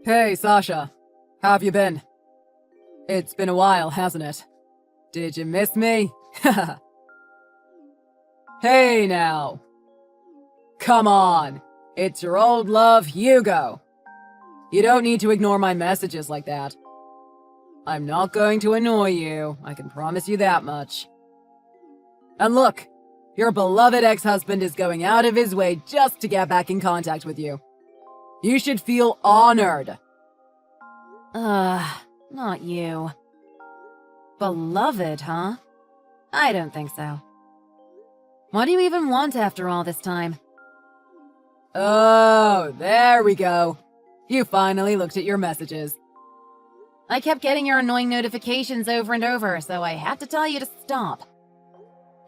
Hey, Sasha. How have you been? It's been a while, hasn't it? Did you miss me? Hey now. Come on. It's your old love, Hugo. You don't need to ignore my messages like that. I'm not going to annoy you, I can promise you that much. And look, your beloved ex-husband is going out of his way just to get back in contact with you. You should feel honored. Not you. Beloved, huh? I don't think so. What do you even want after all this time? Oh, there we go. You finally looked at your messages. I kept getting your annoying notifications over and over, so I had to tell you to stop.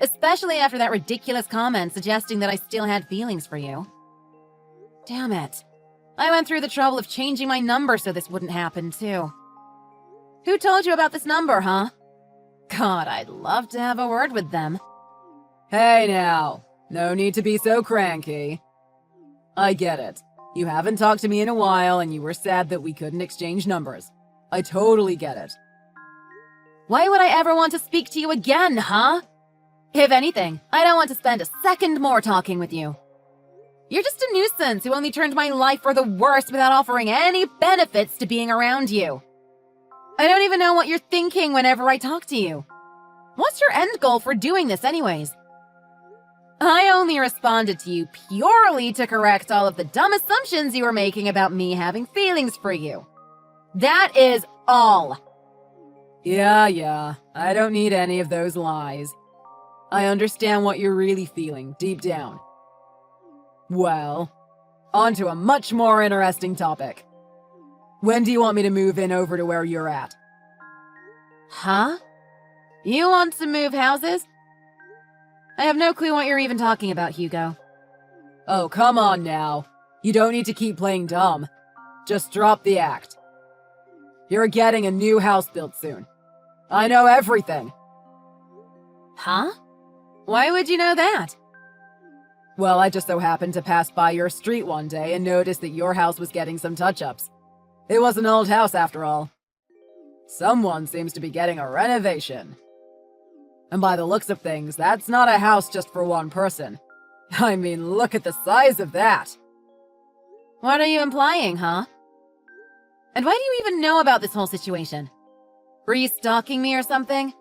Especially after that ridiculous comment suggesting that I still had feelings for you. Damn it. I went through the trouble of changing my number so this wouldn't happen, too. Who told you about this number, huh? God, I'd love to have a word with them. Hey now, no need to be so cranky. I get it. You haven't talked to me in a while and you were sad that we couldn't exchange numbers. I totally get it. Why would I ever want to speak to you again, huh? If anything, I don't want to spend a second more talking with you. You're just a nuisance who only turned my life for the worse without offering any benefits to being around you. I don't even know what you're thinking whenever I talk to you. What's your end goal for doing this anyways? I only responded to you purely to correct all of the dumb assumptions you were making about me having feelings for you. That is all. Yeah, I don't need any of those lies. I understand what you're really feeling deep down. Well, on to a much more interesting topic. When do you want me to move in over to where you're at? Huh? You want to move houses? I have no clue what you're even talking about, Hugo. Oh, come on now. You don't need to keep playing dumb. Just drop the act. You're getting a new house built soon. I know everything. Huh? Why would you know that? Well, I just so happened to pass by your street one day and noticed that your house was getting some touch-ups. It was an old house after all. Someone seems to be getting a renovation. And by the looks of things, that's not a house just for one person. I mean, look at the size of that. What are you implying, huh? And why do you even know about this whole situation? Were you stalking me or something?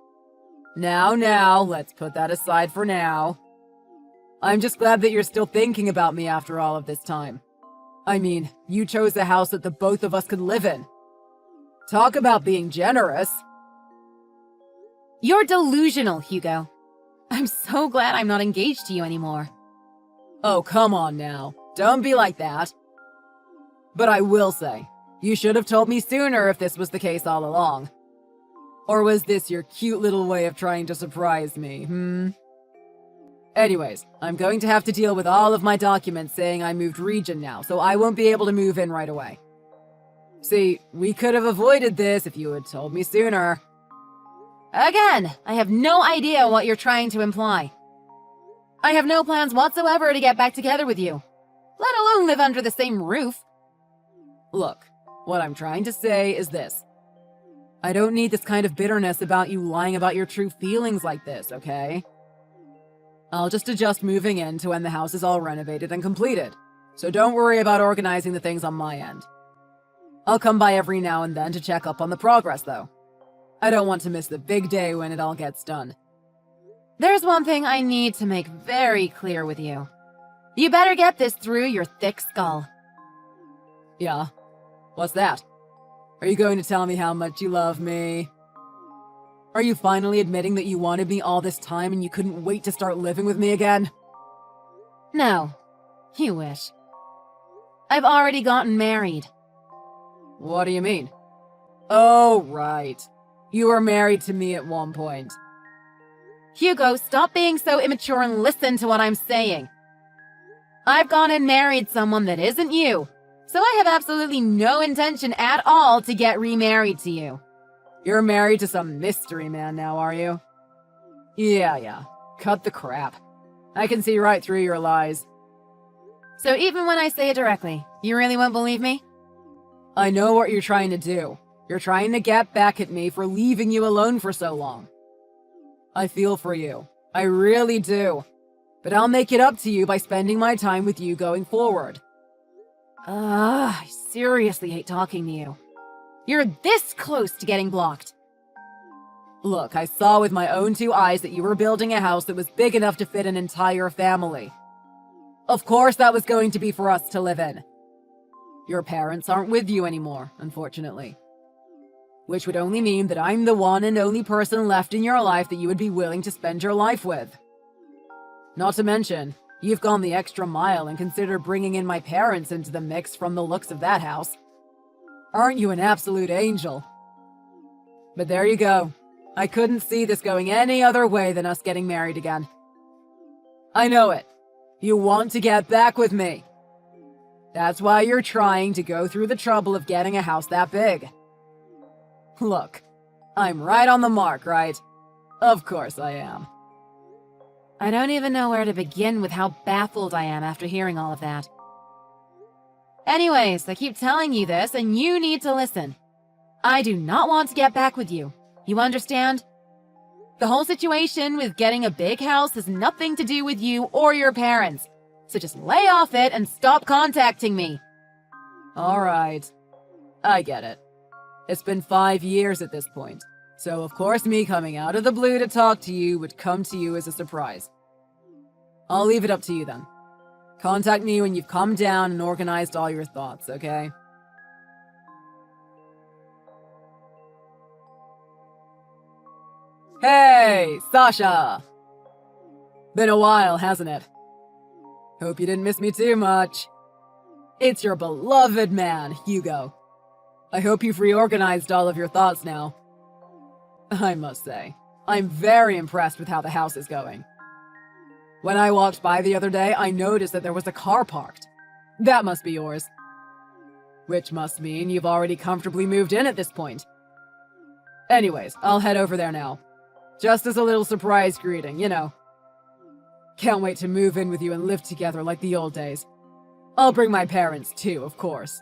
Now, let's put that aside for now. I'm just glad that you're still thinking about me after all of this time. I mean, you chose a house that the both of us could live in. Talk about being generous. You're delusional, Hugo. I'm so glad I'm not engaged to you anymore. Oh, come on now. Don't be like that. But I will say, you should have told me sooner if this was the case all along. Or was this your cute little way of trying to surprise me, Anyways, I'm going to have to deal with all of my documents saying I moved region now, so I won't be able to move in right away. See, we could have avoided this if you had told me sooner. Again, I have no idea what you're trying to imply. I have no plans whatsoever to get back together with you, let alone live under the same roof. Look, what I'm trying to say is this. I don't need this kind of bitterness about you lying about your true feelings like this, okay? I'll just adjust moving in to when the house is all renovated and completed, so don't worry about organizing the things on my end. I'll come by every now and then to check up on the progress, though. I don't want to miss the big day when it all gets done. There's one thing I need to make very clear with you. You better get this through your thick skull. Yeah? What's that? Are you going to tell me how much you love me? Are you finally admitting that you wanted me all this time and you couldn't wait to start living with me again? No. You wish. I've already gotten married. What do you mean? Oh, right. You were married to me at one point. Hugo, stop being so immature and listen to what I'm saying. I've gone and married someone that isn't you, so I have absolutely no intention at all to get remarried to you. You're married to some mystery man now, are you? Yeah. Cut the crap. I can see right through your lies. So even when I say it directly, you really won't believe me? I know what you're trying to do. You're trying to get back at me for leaving you alone for so long. I feel for you. I really do. But I'll make it up to you by spending my time with you going forward. I seriously hate talking to you. You're this close to getting blocked. Look, I saw with my own two eyes that you were building a house that was big enough to fit an entire family. Of course that was going to be for us to live in. Your parents aren't with you anymore, unfortunately. Which would only mean that I'm the one and only person left in your life that you would be willing to spend your life with. Not to mention, you've gone the extra mile and considered bringing in my parents into the mix from the looks of that house. Aren't you an absolute angel? But there you go. I couldn't see this going any other way than us getting married again. I know it. You want to get back with me. That's why you're trying to go through the trouble of getting a house that big. Look, I'm right on the mark, right? Of course I am. I don't even know where to begin with how baffled I am after hearing all of that. Anyways, I keep telling you this, and you need to listen. I do not want to get back with you. You understand? The whole situation with getting a big house has nothing to do with you or your parents. So just lay off it and stop contacting me. All right. I get it. It's been 5 years at this point, so of course me coming out of the blue to talk to you would come to you as a surprise. I'll leave it up to you then. Contact me when you've calmed down and organized all your thoughts, okay? Hey, Sasha! Been a while, hasn't it? Hope you didn't miss me too much. It's your beloved man, Hugo. I hope you've reorganized all of your thoughts now. I must say, I'm very impressed with how the house is going. When I walked by the other day, I noticed that there was a car parked. That must be yours. Which must mean you've already comfortably moved in at this point. Anyways, I'll head over there now. Just as a little surprise greeting, you know. Can't wait to move in with you and live together like the old days. I'll bring my parents too, of course.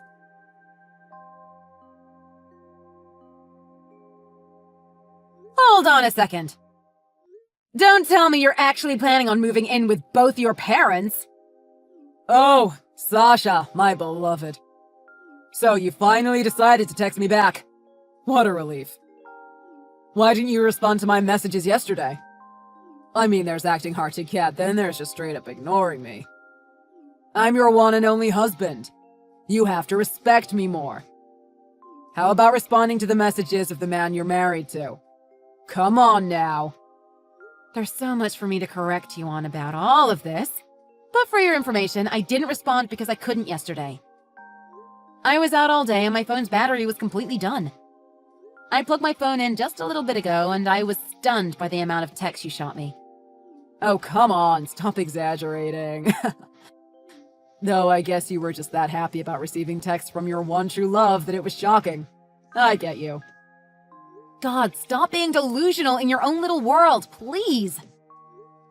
Hold on a second. Don't tell me you're actually planning on moving in with both your parents. Oh, Sasha, my beloved. So you finally decided to text me back. What a relief. Why didn't you respond to my messages yesterday? I mean, there's acting hard to get, then there's just straight up ignoring me. I'm your one and only husband. You have to respect me more. How about responding to the messages of the man you're married to? Come on now. There's so much for me to correct you on about all of this. But for your information, I didn't respond because I couldn't yesterday. I was out all day and my phone's battery was completely done. I plugged my phone in just a little bit ago and I was stunned by the amount of texts you shot me. Oh, come on, stop exaggerating. Though I guess you were just that happy about receiving texts from your one true love that it was shocking. I get you. God, stop being delusional in your own little world, please.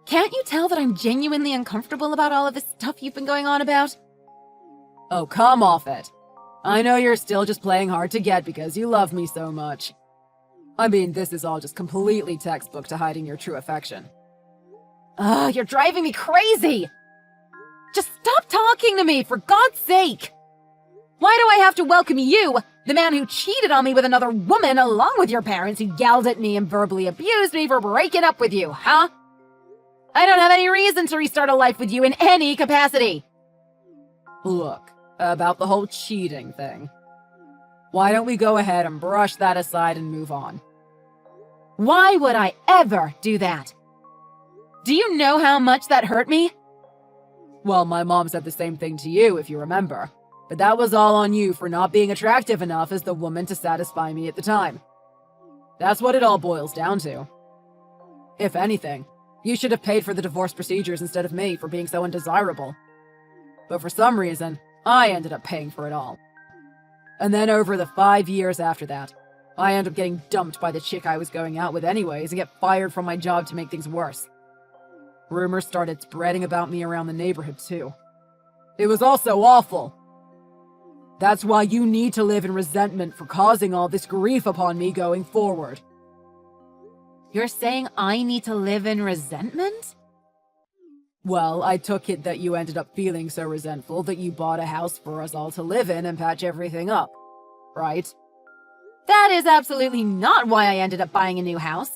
Can't you tell that I'm genuinely uncomfortable about all of this stuff you've been going on about? Oh, come off it. I know you're still just playing hard to get because you love me so much. I mean, this is all just completely textbook to hiding your true affection. Ugh, you're driving me crazy! Just stop talking to me, for God's sake! Why do I have to welcome you, the man who cheated on me with another woman, along with your parents who yelled at me and verbally abused me for breaking up with you, huh? I don't have any reason to restart a life with you in any capacity! Look, about the whole cheating thing. Why don't we go ahead and brush that aside and move on? Why would I ever do that? Do you know how much that hurt me? Well, my mom said the same thing to you, if you remember. But that was all on you for not being attractive enough as the woman to satisfy me at the time. That's what it all boils down to. If anything, you should have paid for the divorce procedures instead of me for being so undesirable. But for some reason, I ended up paying for it all. And then over the 5 years after that, I ended up getting dumped by the chick I was going out with anyways and get fired from my job to make things worse. Rumors started spreading about me around the neighborhood too. It was all so awful. That's why you need to live in resentment for causing all this grief upon me going forward. You're saying I need to live in resentment? Well, I took it that you ended up feeling so resentful that you bought a house for us all to live in and patch everything up, right? That is absolutely not why I ended up buying a new house.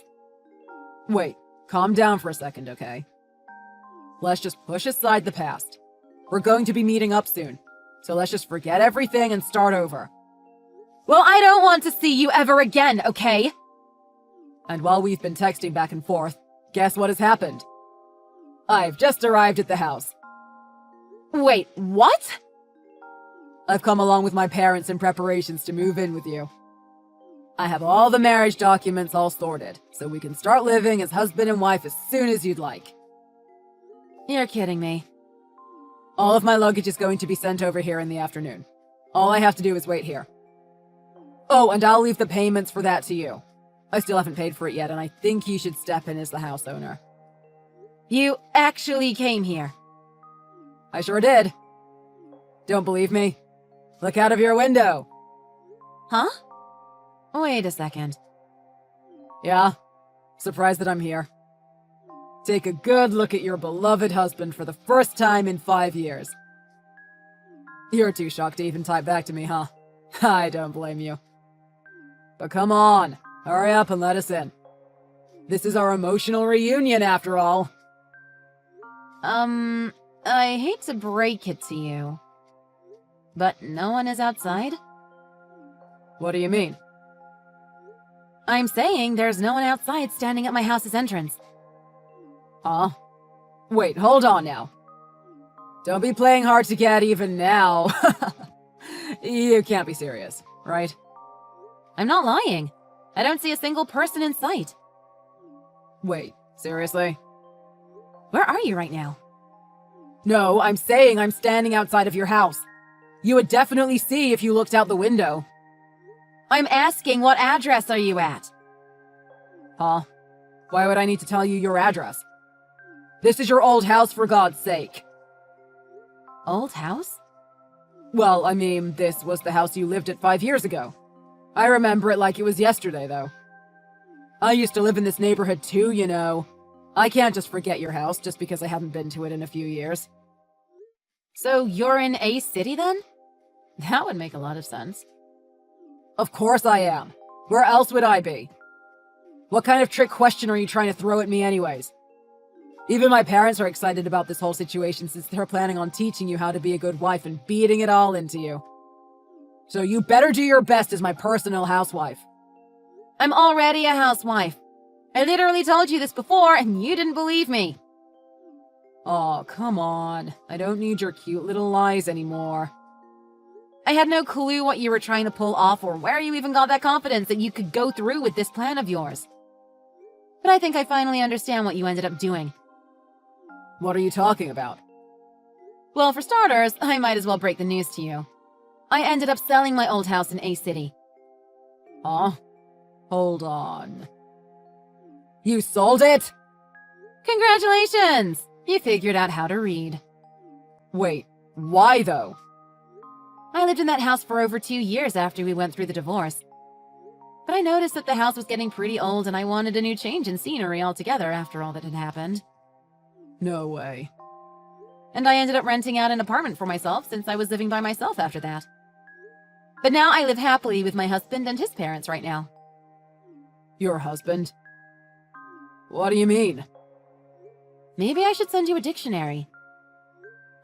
Wait, calm down for a second, okay? Let's just push aside the past. We're going to be meeting up soon, so let's just forget everything and start over. Well, I don't want to see you ever again, okay? And while we've been texting back and forth, guess what has happened? I've just arrived at the house. Wait, what? I've come along with my parents in preparations to move in with you. I have all the marriage documents all sorted, so we can start living as husband and wife as soon as you'd like. You're kidding me. All of my luggage is going to be sent over here in the afternoon. All I have to do is wait here. Oh, and I'll leave the payments for that to you. I still haven't paid for it yet, and I think you should step in as the house owner. You actually came here. I sure did. Don't believe me? Look out of your window. Huh? Wait a second. Yeah? Surprised that I'm here. Take a good look at your beloved husband for the first time in 5 years. You're too shocked to even type back to me, huh? I don't blame you. But come on, hurry up and let us in. This is our emotional reunion after all. I hate to break it to you, but no one is outside? What do you mean? I'm saying there's no one outside standing at my house's entrance. Huh? Wait, hold on now. Don't be playing hard to get even now. You can't be serious, right? I'm not lying. I don't see a single person in sight. Wait, seriously? Where are you right now? No, I'm saying I'm standing outside of your house. You would definitely see if you looked out the window. I'm asking, what address are you at? Huh? Why would I need to tell you your address? This is your old house, for God's sake. Old house? Well, I mean, this was the house you lived at 5 years ago. I remember it like it was yesterday, though. I used to live in this neighborhood too, you know. I can't just forget your house just because I haven't been to it in a few years. So you're in A City then? That would make a lot of sense. Of course I am. Where else would I be? What kind of trick question are you trying to throw at me anyways? Even my parents are excited about this whole situation since they're planning on teaching you how to be a good wife and beating it all into you. So you better do your best as my personal housewife. I'm already a housewife. I literally told you this before and you didn't believe me. Aw, come on. I don't need your cute little lies anymore. I had no clue what you were trying to pull off or where you even got that confidence that you could go through with this plan of yours. But I think I finally understand what you ended up doing. What are you talking about? Well, for starters, I might as well break the news to you. I ended up selling my old house in A City. Huh? Hold on. You sold it? Congratulations! You figured out how to read. Wait, why though? I lived in that house for over 2 years after we went through the divorce. But I noticed that the house was getting pretty old and I wanted a new change in scenery altogether after all that had happened. No way. And I ended up renting out an apartment for myself since I was living by myself after that. But now I live happily with my husband and his parents right now. Your husband? What do you mean? Maybe I should send you a dictionary.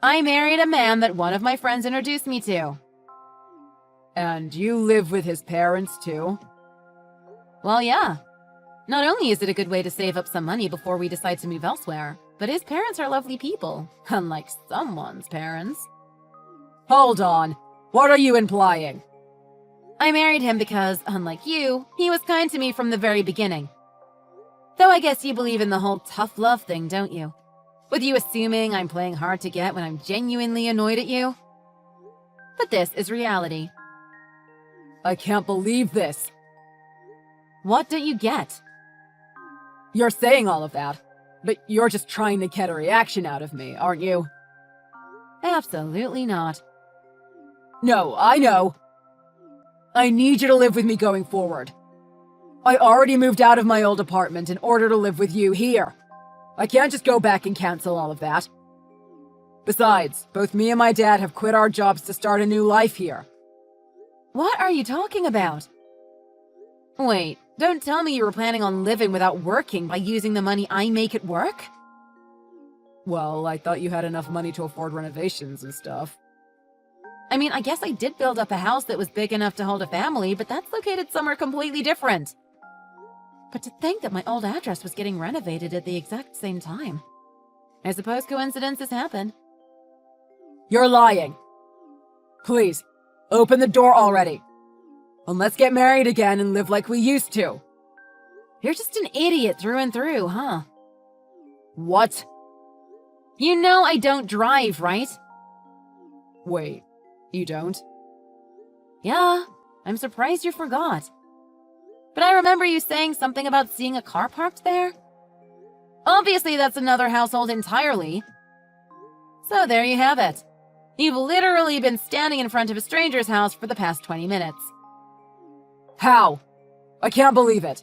I married a man that one of my friends introduced me to. And you live with his parents too? Well, yeah. Not only is it a good way to save up some money before we decide to move elsewhere, but his parents are lovely people, unlike someone's parents. Hold on. What are you implying? I married him because, unlike you, he was kind to me from the very beginning. Though I guess you believe in the whole tough love thing, don't you? With you assuming I'm playing hard to get when I'm genuinely annoyed at you. But this is reality. I can't believe this. What don't you get? You're saying all of that, but you're just trying to get a reaction out of me, aren't you? Absolutely not. No, I know. I need you to live with me going forward. I already moved out of my old apartment in order to live with you here. I can't just go back and cancel all of that. Besides, both me and my dad have quit our jobs to start a new life here. What are you talking about? Wait, don't tell me you were planning on living without working by using the money I make at work? Well, I thought you had enough money to afford renovations and stuff. I mean, I guess I did build up a house that was big enough to hold a family, but that's located somewhere completely different. But to think that my old address was getting renovated at the exact same time. I suppose coincidences happen. You're lying. Please, open the door already. And let's get married again and live like we used to. You're just an idiot through and through, huh? What? You know I don't drive, right? Wait, you don't? Yeah, I'm surprised you forgot. But I remember you saying something about seeing a car parked there. Obviously, that's another household entirely. So there you have it. You've literally been standing in front of a stranger's house for the past 20 minutes. How? I can't believe it.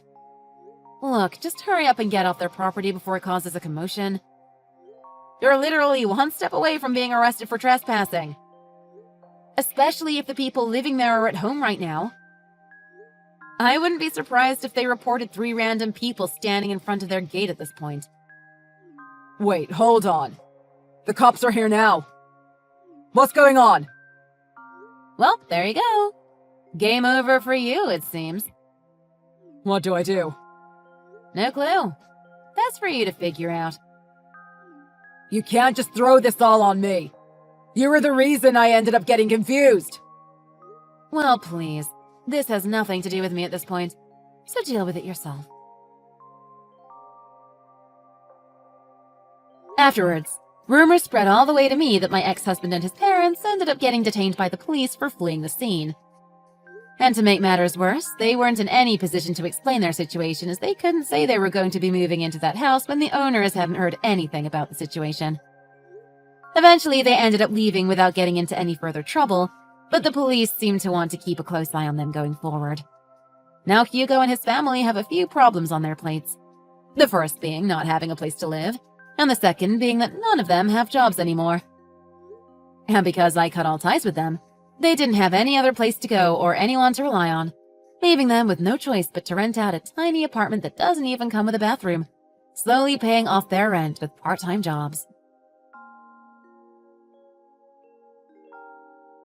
Look, just hurry up and get off their property before it causes a commotion. You're literally one step away from being arrested for trespassing. Especially if the people living there are at home right now. I wouldn't be surprised if they reported 3 random people standing in front of their gate at this point. Wait, hold on. The cops are here now. What's going on? Well, there you go. Game over for you, it seems. What do I do? No clue. That's for you to figure out. You can't just throw this all on me. You were the reason I ended up getting confused. Well, please. This has nothing to do with me at this point, so deal with it yourself. Afterwards, rumors spread all the way to me that my ex-husband and his parents ended up getting detained by the police for fleeing the scene. And to make matters worse, they weren't in any position to explain their situation, as they couldn't say they were going to be moving into that house when the owners hadn't heard anything about the situation. Eventually, they ended up leaving without getting into any further trouble, but the police seemed to want to keep a close eye on them going forward. Now Hugo and his family have a few problems on their plates. The first being not having a place to live, and the second being that none of them have jobs anymore. And because I cut all ties with them, they didn't have any other place to go or anyone to rely on, leaving them with no choice but to rent out a tiny apartment that doesn't even come with a bathroom, slowly paying off their rent with part-time jobs.